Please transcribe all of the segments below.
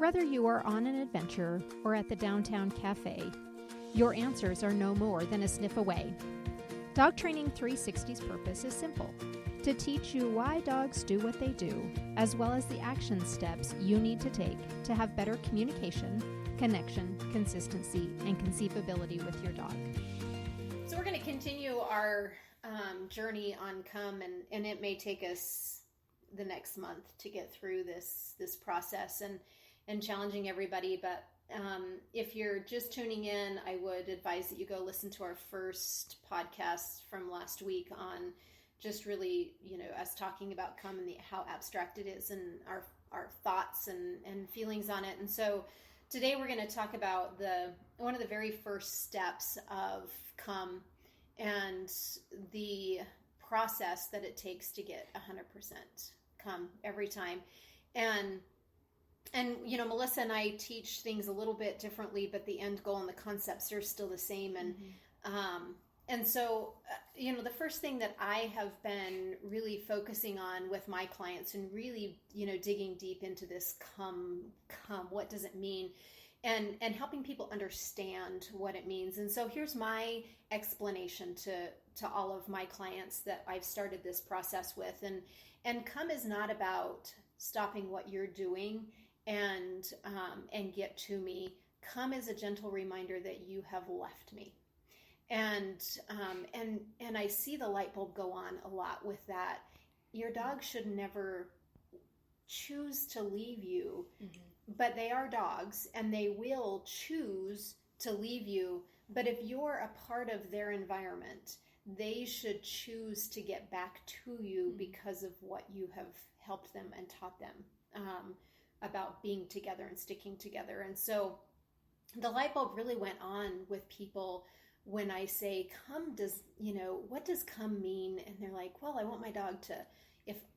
Whether you are on an adventure or at the downtown cafe, your answers are no more than a sniff away. Dog Training 360's purpose is simple: to teach you why dogs do what they do, as well as the action steps you need to take to have better communication, connection, consistency, and conceivability with your dog. So we're going to continue our journey on Come, and it may take us the next month to get through this process and challenging everybody. But if you're just tuning in, I would advise that you go listen to our first podcast from last week on just really, us talking about Come and how abstract it is and our thoughts and feelings on it. And so today we're going to talk about one of the very first steps of Come and the process that it takes to get 100% Come every time. And Melissa and I teach things a little bit differently, but the end goal and the concepts are still the same. And so, the first thing that I have been really focusing on with my clients and really, digging deep into this come, what does it mean? And helping people understand what it means. And so here's my explanation to all of my clients that I've started this process with. And Come is not about stopping what you're doing and get to me. Come is a gentle reminder that you have left me. And I see the light bulb go on a lot with that. Your dog should never choose to leave you, but they are dogs and they will choose to leave you. But if you're a part of their environment, they should choose to get back to you because of what you have helped them and taught them about being together and sticking together. And so the light bulb really went on with people when I say Come does, what does Come mean? And they're like, well, I want my dog to,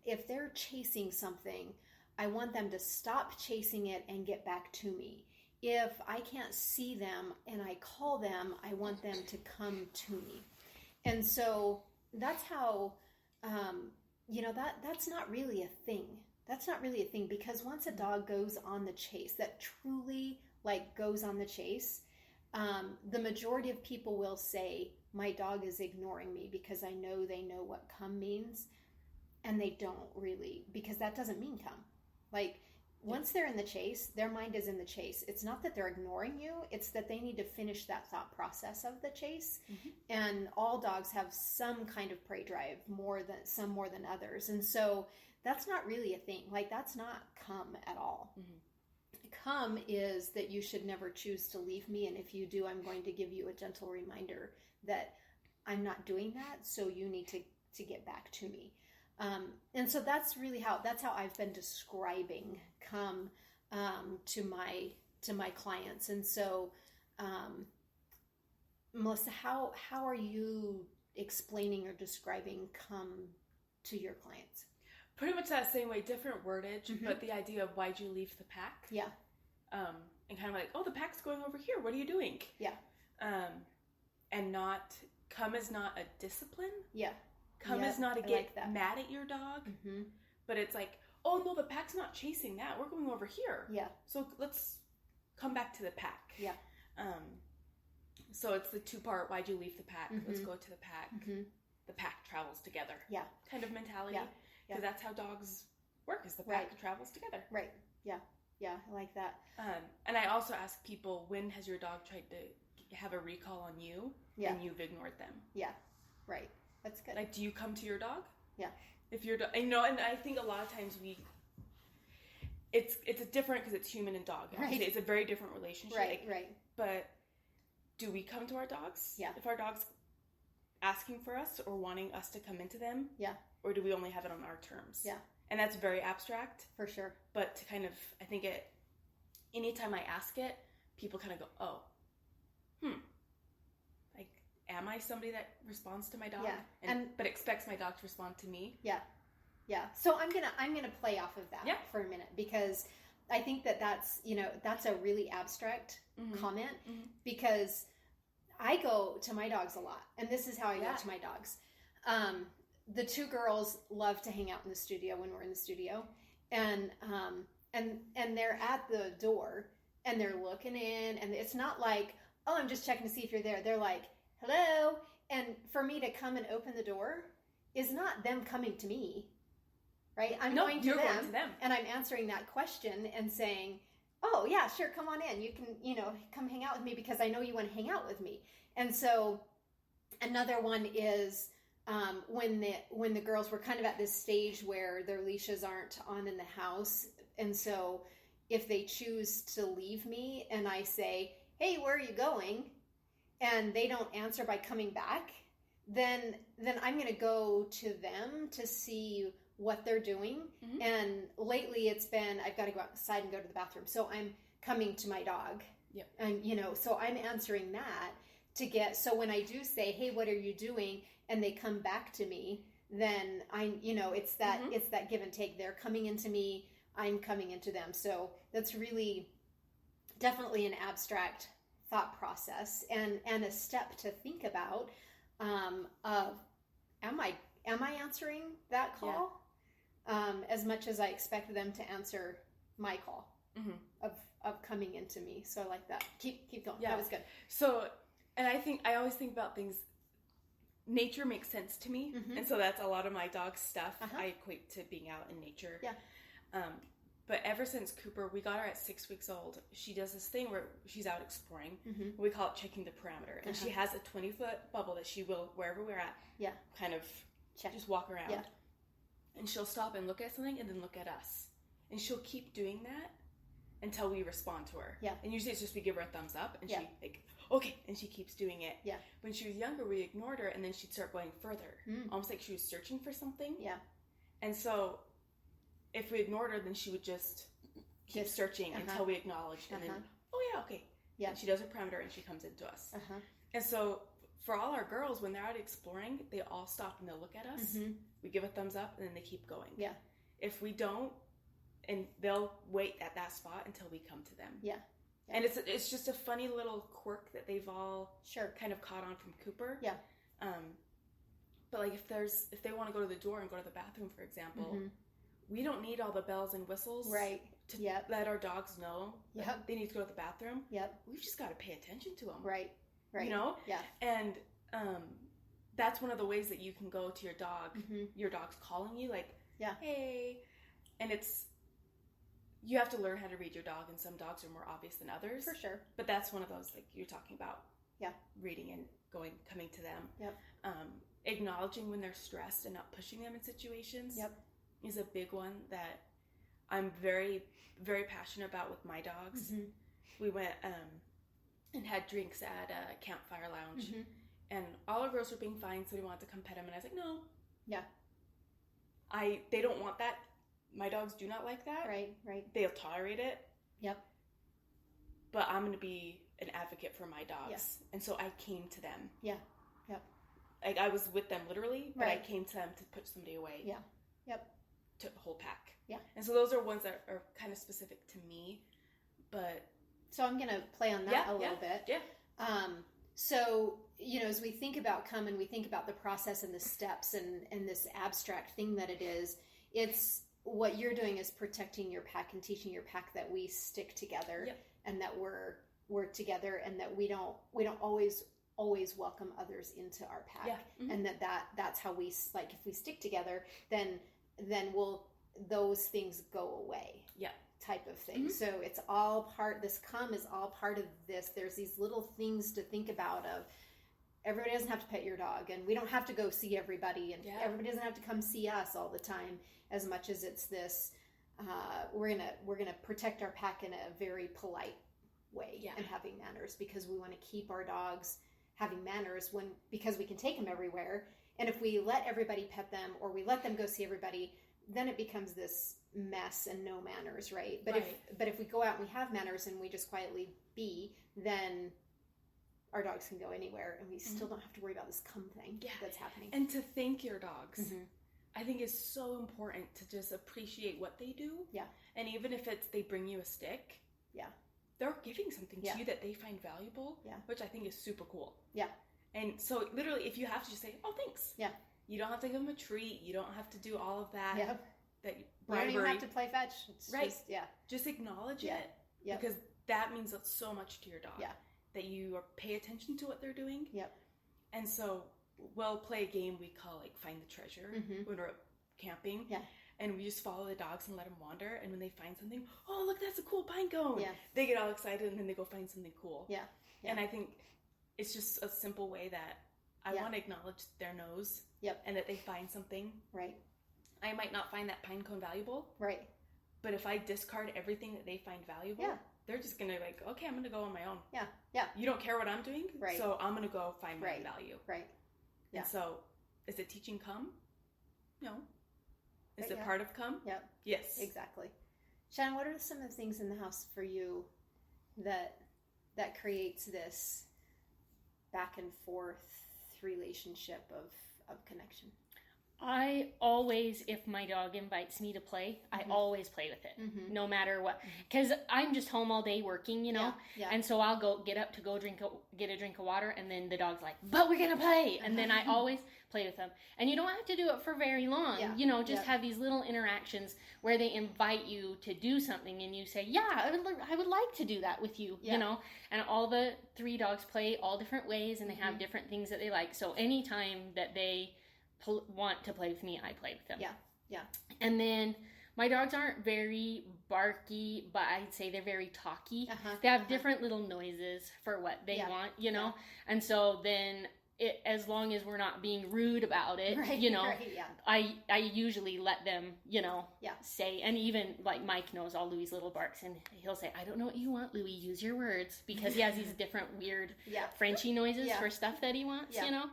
if they're chasing something, I want them to stop chasing it and get back to me. If I can't see them and I call them, I want them to come to me. And so that's how, that's not really a thing. That's not really a thing, because once a dog goes on the chase, that truly goes on the chase, the majority of people will say, my dog is ignoring me because I know they know what Come means, and they don't really, because that doesn't mean Come. Once they're in the chase, their mind is in the chase. It's not that they're ignoring you, it's that they need to finish that thought process of the chase. And all dogs have some kind of prey drive, some more than others. And so that's not really a thing. That's not Come at all. Come is that you should never choose to leave me, and if you do, I'm going to give you a gentle reminder that I'm not doing that, so you need to get back to me. And so that's how I've been describing Come to my clients. And so, Melissa, how are you explaining or describing Come to your clients? Pretty much that same way, different wordage, but the idea of why'd you leave the pack? Yeah. And kind of the pack's going over here. What are you doing? Yeah. And not, Come is not a discipline. Yeah. Come is not to get mad at your dog, but it's oh no, the pack's not chasing that. We're going over here. Yeah. So let's come back to the pack. Yeah. So it's the two-part, why'd you leave the pack? Let's go to the pack. The pack travels together. Yeah. Kind of mentality. Yeah. Because that's how dogs work, is the pack travels together. Right. Yeah. Yeah. I like that. And I also ask people, when has your dog tried to have a recall on you and you've ignored them? Yeah. Right. That's good. Do you come to your dog? Yeah. If your dog, and I think a lot of times it's a different, because it's human and dog. Right. It's a very different relationship. Right. But do we come to our dogs? Yeah. If our dog's asking for us or wanting us to come into them? Yeah. Or do we only have it on our terms? Yeah. And that's very abstract. For sure. But to kind of, I think anytime I ask it, people kind of go, oh, am I somebody that responds to my dog? Yeah. But expects my dog to respond to me? Yeah. Yeah. So I'm gonna play off of that for a minute, because I think that's a really abstract comment, because I go to my dogs a lot, and this is how I go to my dogs. The two girls love to hang out in the studio when we're in the studio, and and they're at the door and they're looking in, and it's not like, oh, I'm just checking to see if you're there. They're like, hello. And for me to come and open the door is not them coming to me, right? I'm going to them, and I'm answering that question and saying, oh yeah, sure, come on in. You can, come hang out with me because I know you want to hang out with me. And so another one is when the girls were kind of at this stage where their leashes aren't on in the house, and so if they choose to leave me and I say, hey, where are you going? And they don't answer by coming back, then I'm going to go to them to see what they're doing. Mm-hmm. And lately it's been, I've got to go outside and go to the bathroom. So I'm coming to my dog. Yep. And, so I'm answering that to get, so when I do say, hey, what are you doing? And they come back to me, then it's that, mm-hmm. it's that give and take. They're coming into me, I'm coming into them. So that's really definitely an abstract thought process and a step to think about of am I answering that call as much as I expect them to answer my call mm-hmm. of coming into me. So I like that. Keep going. Yeah. That was good. So, and I always think about things. Nature makes sense to me, mm-hmm. and so that's a lot of my dog's stuff. Uh-huh. I equate to being out in nature. Yeah. But ever since Cooper, we got her at 6 weeks old, she does this thing where she's out exploring. Mm-hmm. We call it checking the parameter. And she has a 20-foot bubble that she will, wherever we're at, kind of just walk around. Yeah. And she'll stop and look at something and then look at us. And she'll keep doing that until we respond to her. Yeah. And usually it's just we give her a thumbs up and she okay, and she keeps doing it. Yeah. When she was younger, we ignored her and then she'd start going further. Almost like she was searching for something. Yeah. And so if we ignored her, then she would just keep searching until we acknowledged, and then, oh yeah, okay. Yeah. And she does her parameter, and she comes into us. And so for all our girls, when they're out exploring, they all stop and they'll look at us. Mm-hmm. We give a thumbs up, and then they keep going. Yeah. If we don't, and they'll wait at that spot until we come to them. Yeah. Yeah. And it's just a funny little quirk that they've all kind of caught on from Cooper. Yeah. But like if they want to go to the door and go to the bathroom, for example, we don't need all the bells and whistles to let our dogs know that they need to go to the bathroom. Yep. We've just got to pay attention to them. Right. Yeah. And that's one of the ways that you can go to your dog. Mm-hmm. Your dog's calling you, like, hey. And you have to learn how to read your dog, and some dogs are more obvious than others. For sure. But that's one of those, like you're talking about. Yeah. Reading and coming to them. Yep. Acknowledging when they're stressed and not pushing them in situations. Yep. Is a big one that I'm very, very passionate about with my dogs. Mm-hmm. We went and had drinks at a campfire lounge, and all our girls were being fine, so we wanted to come pet them, and I was like, no. Yeah. They don't want that. My dogs do not like that. Right. They'll tolerate it. Yep. But I'm going to be an advocate for my dogs. And so I came to them. Yeah. Yep. Like I was with them literally, but I came to them to put somebody away. Yeah. Yep. To the whole pack. Yeah. And so those are ones that are kind of specific to me, but... So I'm going to play on that a little bit. Yeah. So, as we think about come and we think about the process and the steps and this abstract thing that it is, it's what you're doing is protecting your pack and teaching your pack that we stick together and that we're together, and that we don't always welcome others into our pack. Yeah. Mm-hmm. And that's how we, like, if we stick together, then those things go away. Yeah. Type of thing. Mm-hmm. So it's all this come is all part of this. There's these little things to think about of everybody doesn't have to pet your dog, and we don't have to go see everybody, and everybody doesn't have to come see us all the time, as much as it's this, we're gonna protect our pack in a very polite way and having manners, because we want to keep our dogs having manners because we can take them everywhere. And if we let everybody pet them, or we let them go see everybody, then it becomes this mess and no manners, right? But if we go out and we have manners and we just quietly be, then our dogs can go anywhere, and we still don't have to worry about this come thing that's happening. And to thank your dogs, I think is so important, to just appreciate what they do. Yeah. And even if it's they bring you a stick, they're giving something to you that they find valuable, which I think is super cool. Yeah. And so literally, if you have to just say, oh, thanks. Yeah. You don't have to give them a treat. You don't have to do all of that. Yeah. that bribery. You don't even have to play fetch. It's right. Just acknowledge it. Yep. Because that means so much to your dog. Yeah. That you pay attention to what they're doing. Yep. And so we'll play a game we call like Find the Treasure when we're camping. Yeah. And we just follow the dogs and let them wander. And when they find something, oh, look, that's a cool pine cone. Yeah. They get all excited and then they go find something cool. Yeah. And I think it's just a simple way that I want to acknowledge their nose. Yep. And that they find something. Right. I might not find that pine cone valuable. Right. But if I discard everything that they find valuable, they're just going to like, okay, I'm going to go on my own. Yeah. Yeah. You don't care what I'm doing. Right. So I'm going to go find my value. Right. Yeah. And so is it teaching come? No. Is it part of come? Yep. Yes. Exactly. Shannon, what are some of the things in the house for you that creates this back and forth relationship of connection? I always, if my dog invites me to play, I always play with it, no matter what. Because I'm just home all day working, you know? Yeah. And so I'll get up to go get a drink of water, and then the dog's like, but we're going to play. And then I always play with them. And you don't have to do it for very long. Yeah. You know, just have these little interactions where they invite you to do something, and you say, yeah, I would like to do that with you, you know? And all the 3 dogs play all different ways, and they have different things that they like. So anytime that they want to play with me, I play with them. Yeah. And then my dogs aren't very barky, but I'd say they're very talky. They have different little noises for what they want, you know? And so then as long as we're not being rude about it, you know, I usually let them, you know, say, and even like Mike knows all Louie's little barks, and he'll say, I don't know what you want, Louie, use your words, because he has these different weird Frenchy noises for stuff that he wants, you know?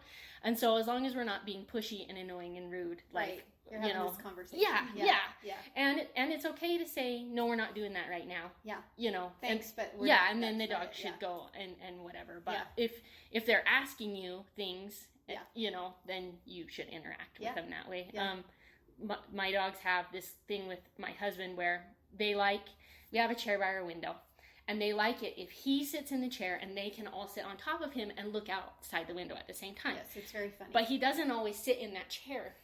And so as long as we're not being pushy and annoying and rude, like, You're having this conversation. Yeah. And it's okay to say, no, we're not doing that right now. Yeah. You know. Thanks, but we're not, and then the dog should go and whatever. But if they're asking you things, you know, then you should interact with them that way. Yeah. My dogs have this thing with my husband where we have a chair by our window. And they like it if he sits in the chair and they can all sit on top of him and look outside the window at the same time. Yes, it's very funny. But he doesn't always sit in that chair.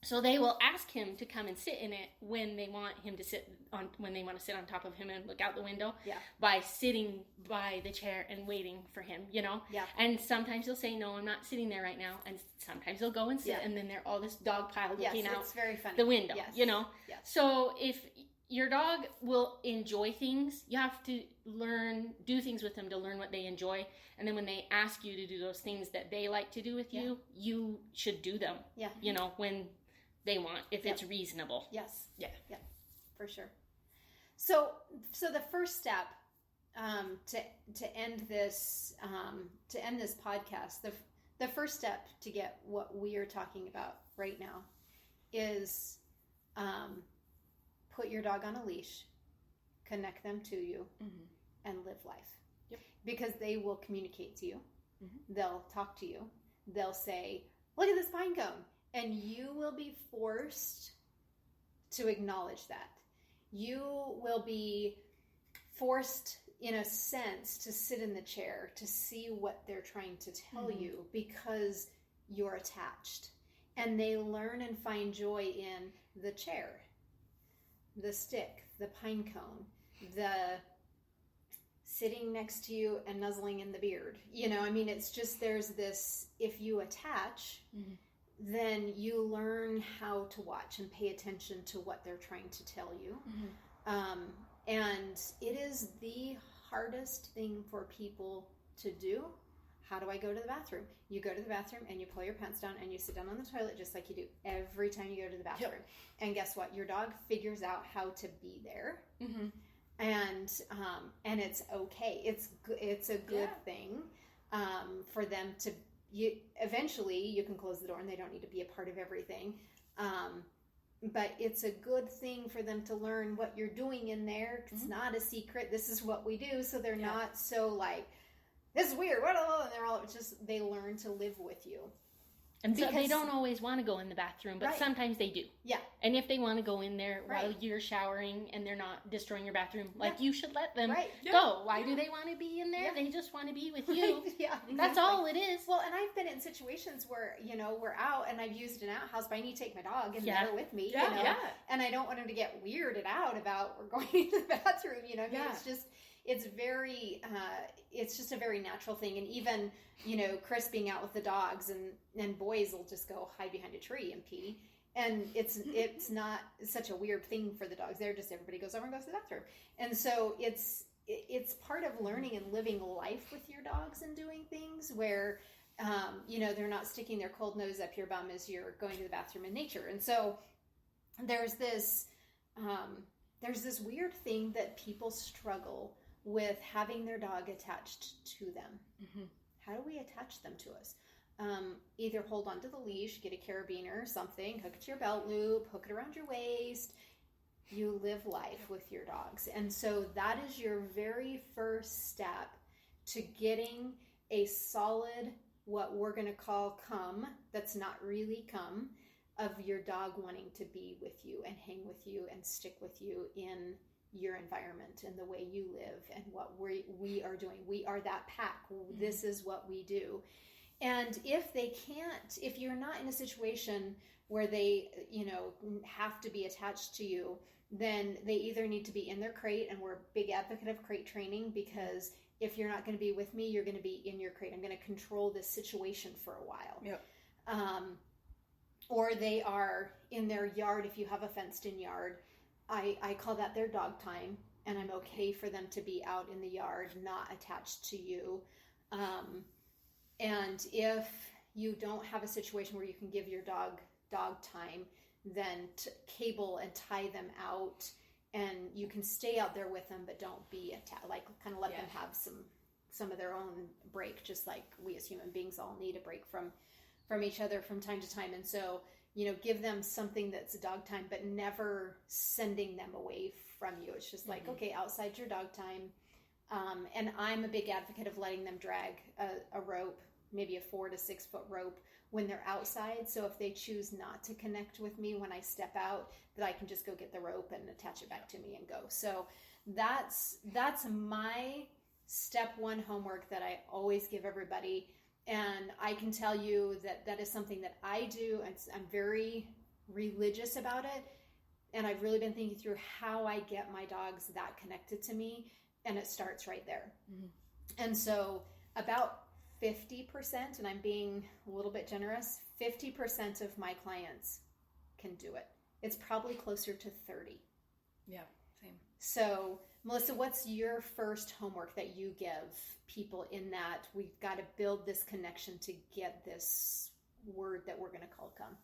So they will ask him to come and sit in it when they want to sit on top of him and look out the window. Yeah. By sitting by the chair and waiting for him, you know? Yeah. And sometimes he'll say, no, I'm not sitting there right now. And sometimes they'll go and sit, and then they're all this dog pile looking out it's very funny. the window, you know? Yes. So if your dog will enjoy things, you have to do things with them to learn what they enjoy. And then when they ask you to do those things that they like to do with you, you should do them. Yeah. You know, when they want, if it's reasonable. Yes. Yeah. Yeah. For sure. So the first step to end this podcast, the first step to get what we are talking about right now is put your dog on a leash, connect them to you, and live life. Yep. Because they will communicate to you. They'll talk to you. They'll say, look at this pine cone. And you will be forced to acknowledge that. You will be forced, in a sense, to sit in the chair to see what they're trying to tell you because you're attached. And they learn and find joy in the chair, the stick, the pine cone, the sitting next to you and nuzzling in the beard. You know, I mean, it's just, there's this, if you attach, then you learn how to watch and pay attention to what they're trying to tell you. And it is the hardest thing for people to do. How do I go to the bathroom? You go to the bathroom and you pull your pants down and you sit down on the toilet just like you do every time you go to the bathroom. Yep. And guess what? Your dog figures out how to be there. And it's okay. It's a good thing for them to. Eventually you can close the door and they don't need to be a part of everything. But it's a good thing for them to learn what you're doing in there. It's not a secret. This is what we do. So they're not so like, this is weird. And they're all just, they learn to live with you. And so they don't always want to go in the bathroom, but sometimes they do. Yeah. And if they want to go in there while you're showering and they're not destroying your bathroom, like you should let them go. Why do they want to be in there? Yeah. They just want to be with you. Yeah. Exactly. That's all it is. Well, and I've been in situations where, we're out and I've used an outhouse, but I need to take my dog and they're with me, and I don't want him to get weirded out about we're going to the bathroom, it's very, it's just a very natural thing. And even, Chris being out with the dogs and boys will just go hide behind a tree and pee. And it's not such a weird thing for the dogs. They're just, everybody goes over and goes to the bathroom. And so it's part of learning and living life with your dogs and doing things where, they're not sticking their cold nose up your bum as you're going to the bathroom in nature. And so there's this weird thing that people struggle with having their dog attached to them. Mm-hmm. How do we attach them to us? Either hold onto the leash, get a carabiner or something, hook it to your belt loop, hook it around your waist. You live life with your dogs. And so that is your very first step to getting a solid, what we're going to call come, that's not really come, of your dog wanting to be with you and hang with you and stick with you in your environment and the way you live and what we are doing. We are that pack. Mm-hmm. This is what we do. And if you're not in a situation where they, have to be attached to you, then they either need to be in their crate, and we're a big advocate of crate training, because if you're not going to be with me, you're going to be in your crate. I'm going to control this situation for a while. Yep. Or they are in their yard. If you have a fenced in yard, I call that their dog time, and I'm okay for them to be out in the yard, not attached to you. And if you don't have a situation where you can give your dog time, then cable and tie them out, and you can stay out there with them, but don't be kind of let them have some of their own break, just like we as human beings all need a break from each other from time to time. And so, give them something that's dog time, but never sending them away from you. It's just like, okay, outside your dog time. And I'm a big advocate of letting them drag a rope, maybe a 4 to 6 foot rope, when they're outside. So if they choose not to connect with me when I step out, that I can just go get the rope and attach it back to me and go. So that's my step one homework that I always give everybody. And I can tell you that is something that I do, and I'm very religious about it. And I've really been thinking through how I get my dogs that connected to me, and it starts right there. Mm-hmm. And so about 50%, and I'm being a little bit generous, 50% of my clients can do it. It's probably closer to 30. Yeah, same. So, Melissa, what's your first homework that you give people in that we've got to build this connection to get this word that we're going to call come?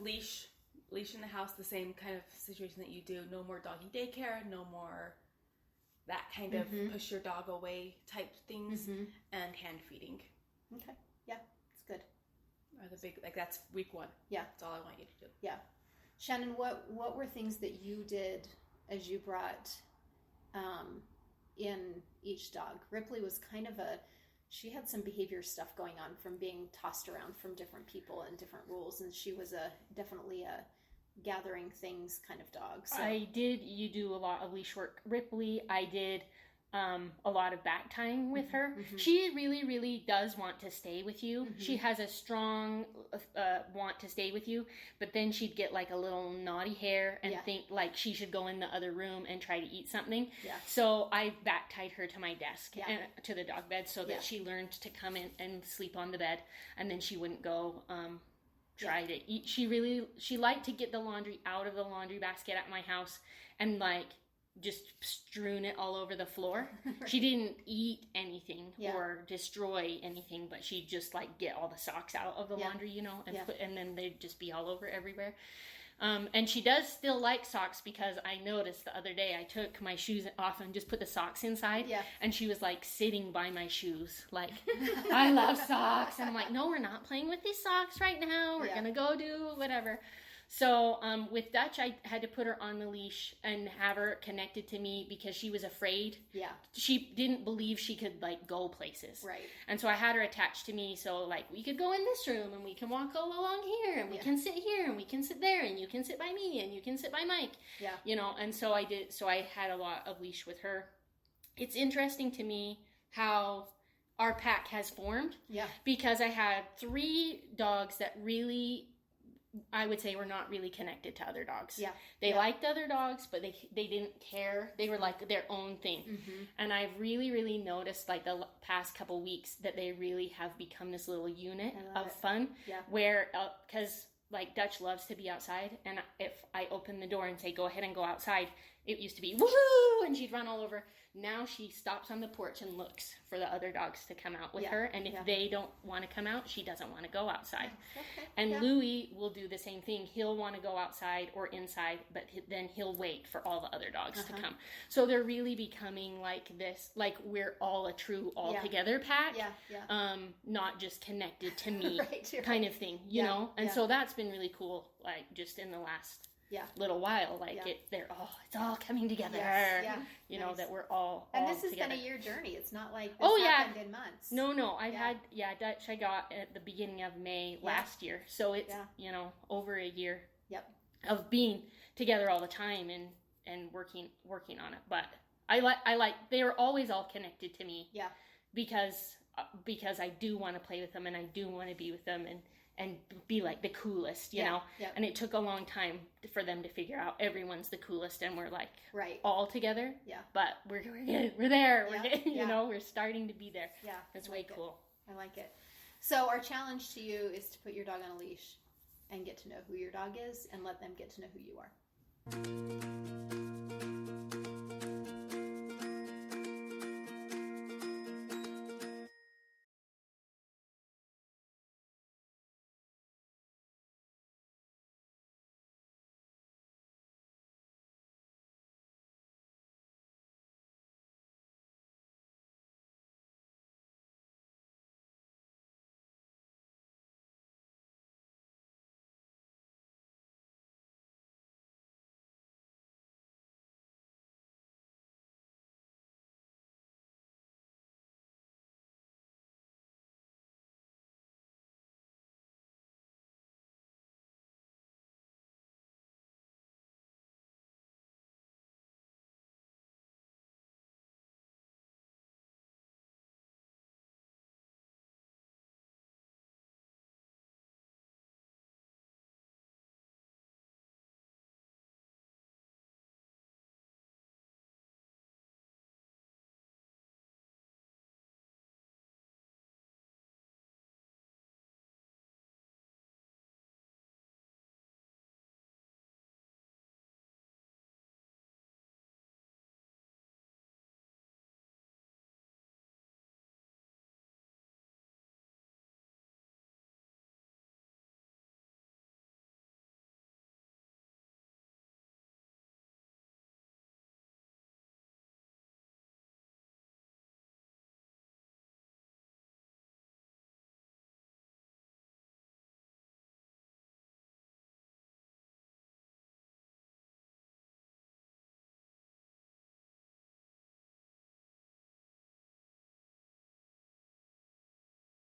Leash in the house, the same kind of situation that you do. No more doggy daycare, no more that kind of push your dog away type things, and hand feeding. Okay. Yeah, it's good. Are the big, that's week 1. Yeah. That's all I want you to do. Yeah. Shannon, what were things that you did as you brought in each dog? Ripley was kind of she had some behavior stuff going on from being tossed around from different people and different rules, and she was definitely a gathering things kind of dog. So. You do a lot of leash work. Ripley, I did a lot of back tying with her. Mm-hmm. She really, really does want to stay with you. Mm-hmm. She has a strong want to stay with you, but then she'd get like a little naughty hair and think like she should go in the other room and try to eat something. Yeah. So I back tied her to my desk and to the dog bed so that she learned to come in and sleep on the bed, and then she wouldn't go try to eat. She liked to get the laundry out of the laundry basket at my house and like just strewn it all over the floor. She didn't eat anything or destroy anything, but she'd just like get all the socks out of the laundry, and then they'd just be all over everywhere. And she does still like socks, because I noticed the other day I took my shoes off and just put the socks inside, and she was like sitting by my shoes like, I love socks. And I'm like, no, we're not playing with these socks right now. We're gonna go do whatever. So with Dutch, I had to put her on the leash and have her connected to me because she was afraid. Yeah. She didn't believe she could like go places. Right. And so I had her attached to me. So like we could go in this room and we can walk all along here and we can sit here and we can sit there and you can sit by me and you can sit by Mike. Yeah. You know, and so I did. So I had a lot of leash with her. It's interesting to me how our pack has formed. Yeah. Because I had 3 dogs that really, I would say, were not really connected to other dogs. Yeah. They liked other dogs, but they didn't care. They were like their own thing. Mm-hmm. And I've really, really noticed like the past couple weeks that they really have become this little unit of fun. Yeah. Where, because like Dutch loves to be outside. And if I open the door and say, go ahead and go outside, it used to be woohoo, and she'd run all over. Now she stops on the porch and looks for the other dogs to come out with her. And if they don't want to come out, she doesn't want to go outside. Okay. And Louis will do the same thing. He'll want to go outside or inside, but then he'll wait for all the other dogs to come. So they're really becoming like this, like we're all a true all-together pack. Yeah. Yeah. Not just connected to me kind of thing, you know? And so that's been really cool, like just in the last little while, like it's all coming together. You know, that we're all this has together. been a year journey. It's not like this happened in months. No, I've had Dutch I got at the beginning of May last year, so it's you know, over a year of being together all the time and working on it. But I like they are always all connected to me because I do want to play with them and I do want to be with them and be like the coolest, you know? Yeah. And it took a long time for them to figure out everyone's the coolest and we're like all together. Yeah. But we're there. You know, we're starting to be there. Yeah. It's way cool. I like it. So our challenge to you is to put your dog on a leash and get to know who your dog is and let them get to know who you are.